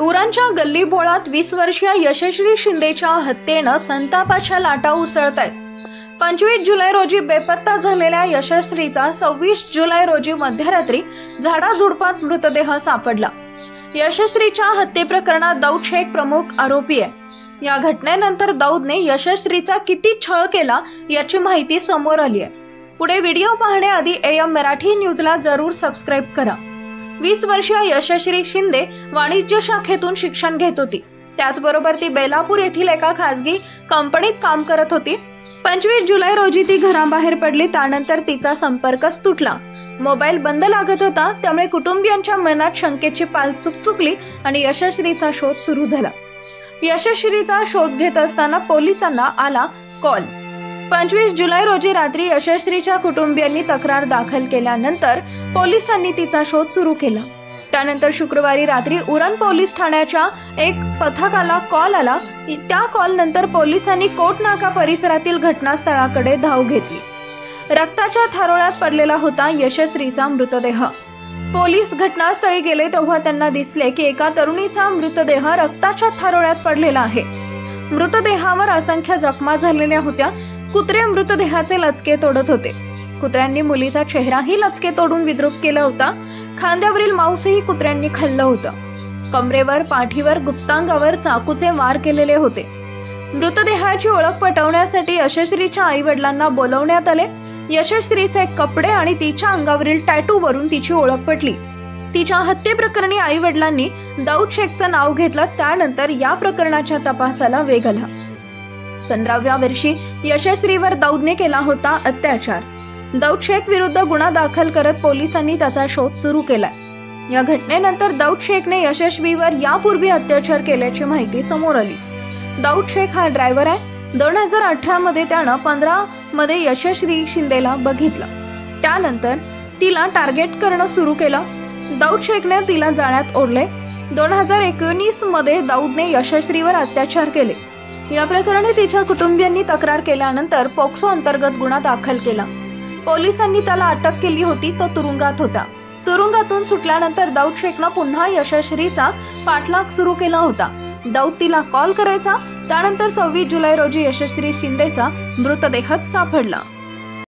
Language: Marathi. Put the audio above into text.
उरणच्या गल्लीबोळात 20 वर्षीय यशश्री शिंदेच्या हत्येनं संतापाच्या लाटा उसळतायत। 25 जुलै रोजी बेपत्ता झालेल्या यशश्रीचा 26 जुलै रोजी मध्यरात्री झाडाझुडपात मृतदेह सापडला। यशश्रीच्या हत्येप्रकरणात दाऊद शेख प्रमुख आरोपी आहे। या घटनेनंतर दाऊदने यशश्रीचा किती छळ केला याची माहिती समोर आली आहे। पुढे व्हिडिओ पाहण्याआधी AM मराठी न्यूजला जरूर सबस्क्राइब करा। 20 वर्षीय यशश्री शिंदे वाणिज्य शाखेतून शिक्षण घेत होती। त्याचबरोबर ती बेलापूर येथील एका खासगी कंपनीत काम करत होती। 25 जुलै रोजी ती घराबाहेर पडली। त्यानंतर तिचा संपर्कच तुटला। मोबाईल बंद लागत होता, त्यामुळे कुटुंबियांच्या मनात शंकेची पाल चुकचुकली आणि यशश्रीचा शोध सुरू झाला। यशश्रीचा शोध घेत असताना पोलिसांना आला कॉल। 25 जुलै रोजी रात्री यशश्रीच्या कुटुंबियांनी तक्रार दाखल केल्यानंतर पोलिसांनी तिचा शोध सुरू केला। त्यानंतर शुक्रवारी रात्री उरण पोलीस ठाण्याच्या एक पथकाला कॉल आला। त्या कॉल नंतर पोलिसांनी कोटनाका परिसरातील घटनास्थळाकडे धाव घेतली। रक्ताच्या थारोळ्यात पडलेला होता यशश्रीचा मृतदेह। पोलीस घटनास्थळी गेले तेव्हा त्यांना दिसले की एका तरुणीचा मृतदेह रक्ताच्या थारोळ्यात पडलेला आहे। मृतदेहावर असंख्य जखमा झालेल्या होत्या। कुत्रे मृतदेहाचे लचके तोडत होते। कुत्र्यांनी मुलीचा चेहराही लचके तोडून विद्रूप केला होता। खांद्यावरील मांसही कुत्र्यांनी खाल्लं होतं। कमरेवर, पाठीवर, गुप्तांगावर चाकूचे वार केलेले होते। मृतदेहाची ओळख पटवण्यासाठी यशश्रीच्या आई वडिलांना बोलवण्यात आले। यशश्रीचे कपडे आणि तिच्या अंगावरील टॅटू वरून तिची ओळख पटली। तिच्या हत्येप्रकरणी आई वडिलांनी दाऊद शेखचं नाव घेतलं। त्यानंतर या प्रकरणाच्या तपासाला वेग आला। 15व्या वर्षी यशश्रीवर दाऊदने केला होता अत्याचार। दाऊद शेख विरुद्ध गुन्हा दाखल करत पोलिसांनी त्याचा शोध सुरू केलाय। या घटनेनंतर दाऊद शेखने यशस्वीवर यापूर्वी अत्याचार केल्याची माहिती समोर आली। दाऊद शेख हा ड्रायव्हर आहे। 2018 मध्ये त्यानं 15 मध्ये यशश्री शिंदेला बघितलं। त्यानंतर तिला टार्गेट करणं सुरू केलं। दाऊद शेखने तिला जाळ्यात ओढले। 2019 मध्ये दाऊदने यशश्रीवर अत्याचार केले। या प्रकरणी तिच्या कुटुंबियांनी तक्रार केल्यानंतर पोक्सो अंतर्गत गुन्हा दाखल केला। पोलिसांनी त्याला अटक केली होती। तो तुरुंगात होता। तुरुंगातून सुटल्यानंतर दाऊद शेखनं पुन्हा यशश्रीचा पाठलाग सुरू केला होता। दाऊद तिला कॉल करायचा। त्यानंतर 26 जुलै रोजी यशश्री शिंदेचा मृतदेह सापडला।